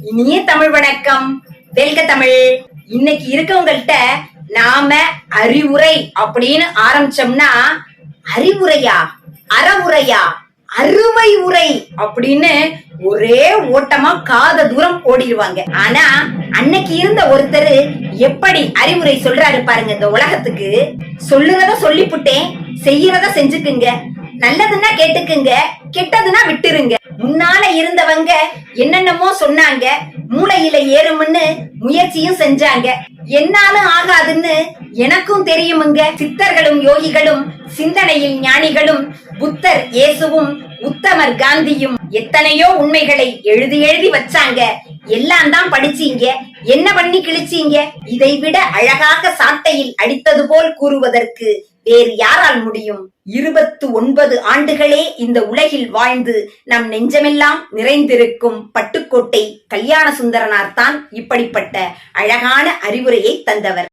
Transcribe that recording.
இனிய தமிழ் வணக்கம். வெல்க தமிழ். இன்னைக்கு இருக்கவங்கள்ட்ட நாம அறிவுரை அப்படின்னு ஆரம்பிச்சோம்னா, அறிவுரையா, அறவுரையா, அறுவை உரை அப்படின்னு ஒரே ஓட்டமா காத தூரம் ஓடிடுவாங்க. ஆனா அன்னைக்கு இருந்த ஒருத்தர் எப்படி அறிவுரை சொல்றாரு பாருங்க இந்த உலகத்துக்கு. சொல்லுறத சொல்லிப்புட்டேன், செய்யறத செஞ்சுக்குங்க, நல்லதுன்னா கேட்டுக்குங்க, கெட்டதுன்னா விட்டுருங்க. முன்னால இருந்தவங்க என்னென்னமோ சொன்னாங்க, மூளையில ஏறும்னு முயற்சியும் செஞ்சாங்க, என்னாலும் ஆகாதுன்னு எனக்கும் தெரியுமுங்க. சித்தர்களும் யோகிகளும் சிந்தனையில் ஞானிகளும் புத்தர் இயேசுவும் உத்தமர் காந்தியும் எத்தனையோ உண்மைகளை எழுதி எழுதி வச்சாங்க. எல்லாம் தான் படிச்சீங்க, என்ன பண்ணி கிழிச்சீங்க? இதை விட அழகாக சாட்டையில் அடித்தது போல் கூறுவதற்கு வேறு யாரால் முடியும்? 29 ஆண்டுகளே இந்த உலகில் வாழ்ந்து நம் நெஞ்சமெல்லாம் நிறைந்திருக்கும் பட்டுக்கோட்டை கல்யாண சுந்தரனார் தான் இப்படிப்பட்ட அழகான அறிவுரையை தந்தவர்.